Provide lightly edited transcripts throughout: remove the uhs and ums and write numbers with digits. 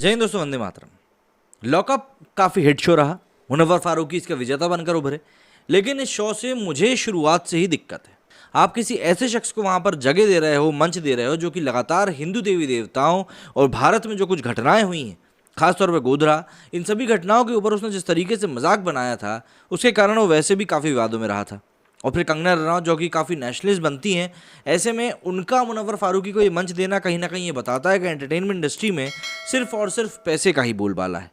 जय हिंद दोस्तों, वंदे मातरम। लॉकअप काफ़ी हिट शो रहा, मुनव्वर फारूकी इसका विजेता बनकर उभरे। लेकिन इस शो से मुझे शुरुआत से ही दिक्कत है। आप किसी ऐसे शख्स को वहां पर जगह दे रहे हो, मंच दे रहे हो, जो कि लगातार हिंदू देवी देवताओं और भारत में जो कुछ घटनाएं हुई हैं, खासतौर पर गोधरा, इन सभी घटनाओं के ऊपर उसने जिस तरीके से मजाक बनाया था, उसके कारण वो वैसे भी काफ़ी विवादों में रहा था। और फिर कंगना रनौत जो कि काफ़ी नेशनलिस्ट बनती हैं, ऐसे में उनका मुनव्वर फारूकी को ये मंच देना कहीं ना कहीं ये बताता है कि एंटरटेनमेंट इंडस्ट्री में सिर्फ और सिर्फ पैसे का ही बोलबाला है।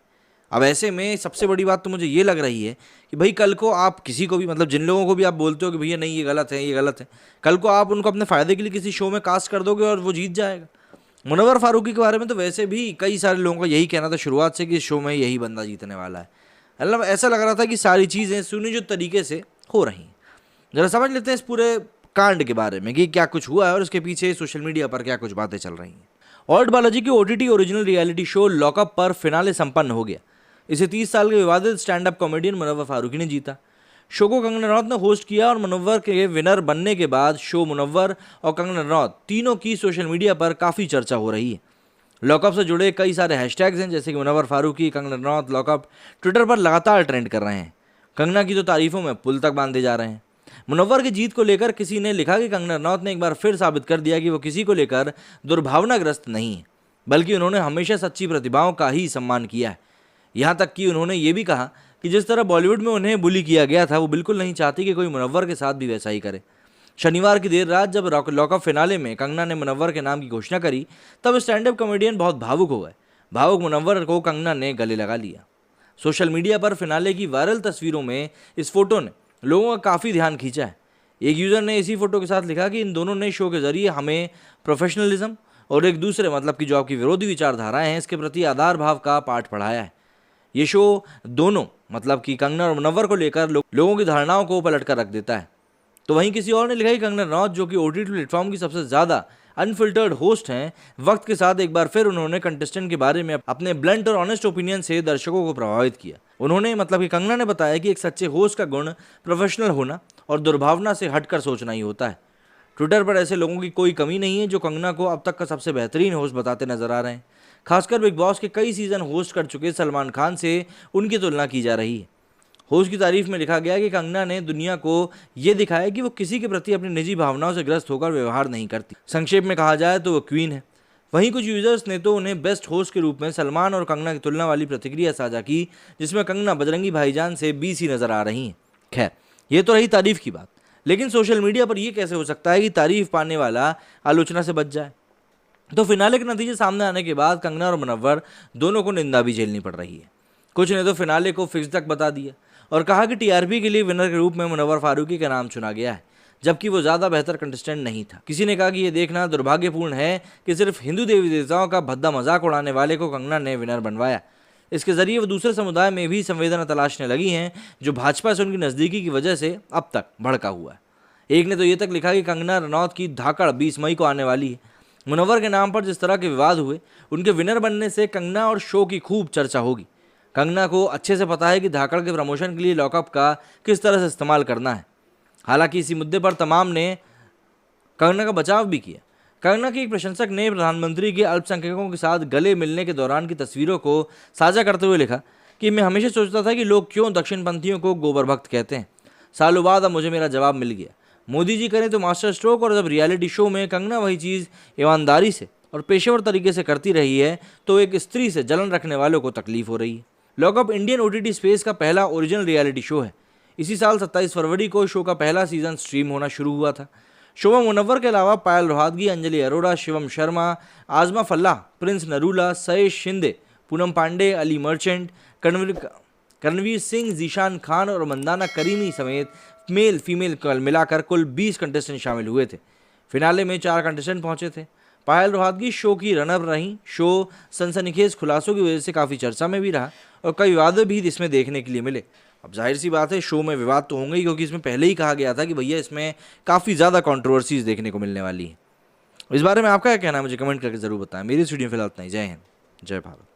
अब ऐसे में सबसे बड़ी बात तो मुझे ये लग रही है कि भाई कल को आप किसी को भी, मतलब जिन लोगों को भी आप बोलते हो कि भैया नहीं ये गलत है, ये गलत है, कल को आप उनको अपने फ़ायदे के लिए किसी शो में कास्ट कर दोगे और वो जीत जाएगा। मुनव्वर फारूकी के बारे में तो वैसे भी कई सारे लोगों का यही कहना था शुरुआत से कि इस शो में यही बंदा जीतने वाला है। मतलब ऐसा लग रहा था कि सारी चीज़ें सुनियोजित तरीके से हो रही हैं। जरा समझ लेते हैं इस पूरे कांड के बारे में कि क्या कुछ हुआ है और इसके पीछे सोशल मीडिया पर क्या कुछ बातें चल रही हैं। ऑल्ट बालाजी की OTT original reality show lock up पर फिनाले संपन्न हो गया। इसे 30 साल के विवादित stand up comedian Munawar Faruqui ने जीता। शो को कंगना रनौत ने होस्ट किया और मुनव्वर के विनर बनने के बाद शो, मुनव्वर और कंगना रनौत तीनों की सोशल मीडिया पर काफ़ी चर्चा हो रही है। लॉकअप से जुड़े कई सारे हैशटैग्स हैं, जैसे कि मुनव्वर फारूकी, कंगना रनौत, लॉकअप ट्विटर पर लगातार ट्रेंड कर रहे हैं। कंगना की तो तारीफों में पुल तक बांधे जा रहे हैं। मुनव्वर की जीत को लेकर किसी ने लिखा कि कंगना रनौत ने एक बार फिर साबित कर दिया कि वो किसी को लेकर दुर्भावनाग्रस्त नहीं है, बल्कि उन्होंने हमेशा सच्ची प्रतिभाओं का ही सम्मान किया है। यहाँ तक कि उन्होंने ये भी कहा कि जिस तरह बॉलीवुड में उन्हें बुली किया गया था, वो बिल्कुल नहीं चाहती कि कोई मुनव्वर के साथ भी वैसा ही करे। शनिवार की देर रात जब लॉकअप फिनाले में कंगना ने मुनव्वर के नाम की घोषणा करी, तब स्टैंड अप कॉमेडियन बहुत भावुक हो गए। भावुक मुनव्वर को कंगना ने गले लगा लिया। सोशल मीडिया पर फिनाले की वायरल तस्वीरों में इस फोटो ने लोगों का काफ़ी ध्यान खींचा है। एक यूज़र ने इसी फोटो के साथ लिखा कि इन दोनों ने शो के जरिए हमें प्रोफेशनलिज्म और एक दूसरे, मतलब कि जो आपकी विरोधी विचारधाराएं हैं, इसके प्रति आधार भाव का पाठ पढ़ाया है। ये शो दोनों, मतलब कि कंगना और मुनव्वर को लेकर लोगों की धारणाओं को पलट कर रख देता है। तो वहीं किसी और ने लिखा कि कंगना रनौत, जो कि ओटीटी प्लेटफॉर्म की सबसे ज़्यादा अनफिल्टर्ड होस्ट हैं, वक्त के साथ एक बार फिर उन्होंने कंटेस्टेंट के बारे में अपने ब्लंट और ऑनेस्ट ओपिनियन से दर्शकों को प्रभावित किया। उन्होंने, मतलब कि कंगना ने बताया कि एक सच्चे होस्ट का गुण प्रोफेशनल होना और दुर्भावना से हटकर सोचना ही होता है। ट्विटर पर ऐसे लोगों की कोई कमी नहीं है जो कंगना को अब तक का सबसे बेहतरीन होस्ट बताते नजर आ रहे हैं। खासकर बिग बॉस के कई सीजन होस्ट कर चुके सलमान खान से उनकी तुलना की जा रही है। होस्ट की तारीफ में लिखा गया कि कंगना ने दुनिया को ये दिखाया कि वो किसी के प्रति अपनी निजी भावनाओं से ग्रस्त होकर व्यवहार नहीं करती। संक्षेप में कहा जाए तो वो क्वीन है। वहीं कुछ यूजर्स ने तो उन्हें बेस्ट होस्ट के रूप में सलमान और कंगना की तुलना वाली प्रतिक्रिया साझा की, जिसमें कंगना बजरंगी भाईजान से 20 ही नजर आ रही हैं। खैर, ये तो रही तारीफ की बात, लेकिन सोशल मीडिया पर यह कैसे हो सकता है कि तारीफ पाने वाला आलोचना से बच जाए। तो फिनाले के नतीजे सामने आने के बाद कंगना और मुनव्वर दोनों को निंदा भी झेलनी पड़ रही है। कुछ ने तो फिनाले को फिक्स तक बता दिया और कहा कि टीआरपी के लिए विनर के रूप में मुनव्वर फारूकी का नाम चुना गया है, जबकि वो ज़्यादा बेहतर कंटेस्टेंट नहीं था। किसी ने कहा कि यह देखना दुर्भाग्यपूर्ण है कि सिर्फ हिंदू देवी देवताओं का भद्दा मजाक उड़ाने वाले को कंगना ने विनर बनवाया। इसके जरिए वो दूसरे समुदाय में भी संवेदना तलाशने लगी हैं, जो भाजपा से उनकी नज़दीकी की वजह से अब तक भड़का हुआ है। एक ने तो ये तक लिखा कि कंगना रनौत की धाकड़ 20 मई को आने वाली है। मुनव्वर के नाम पर जिस तरह के विवाद हुए, उनके विनर बनने से कंगना और शो की खूब चर्चा होगी। कंगना को अच्छे से पता है कि धाकड़ के प्रमोशन के लिए लॉकअप का किस तरह से इस्तेमाल करना है। हालांकि इसी मुद्दे पर तमाम ने कंगना का बचाव भी किया। कंगना के एक प्रशंसक ने प्रधानमंत्री के अल्पसंख्यकों के साथ गले मिलने के दौरान की तस्वीरों को साझा करते हुए लिखा कि मैं हमेशा सोचता था कि लोग क्यों दक्षिणपंथियों को गोबर भक्त कहते हैं। सालों बाद अब मुझे मेरा जवाब मिल गया। मोदी जी करें तो मास्टर स्ट्रोक, और जब रियलिटी शो में कंगना वही चीज़ ईमानदारी से और पेशेवर तरीके से करती रही है, तो एक स्त्री से जलन रखने वालों को तकलीफ हो रही है। लॉकअप इंडियन ओटीटी स्पेस का पहला ओरिजिनल रियलिटी शो है। इसी साल 27 फरवरी को शो का पहला सीजन स्ट्रीम होना शुरू हुआ था। शो में मुनव्वर के अलावा पायल रोहतगी, अंजलि अरोड़ा, शिवम शर्मा, आजमा Fallah, Prince Narula, Sayesh Shinde, Poonam Pandey, Ali merchant, Karanvir Singh, Zeeshan Khan और मंदाना करीमी समेत मेल फीमेल मिलाकर कुल 20 कंटेस्टेंट शामिल हुए थे। फिनाले में 4 कंटेस्टेंट पहुंचे थे। पायल रोहतगी शो की रनर रहीं। शो सनसनीखेज खुलासों की वजह से काफ़ी चर्चा में भी रहा और कई विवाद भी इसमें देखने के लिए मिले। अब जाहिर सी बात है, शो में विवाद तो होंगे ही, क्योंकि इसमें पहले ही कहा गया था कि भैया इसमें काफ़ी ज़्यादा कंट्रोवर्सीज देखने को मिलने वाली है। इस बारे में आपका क्या कहना है, मुझे कमेंट करके ज़रूर बताएं। मेरी इस वीडियो में फिलहाल इतना ही। जय हिंद, जय भारत।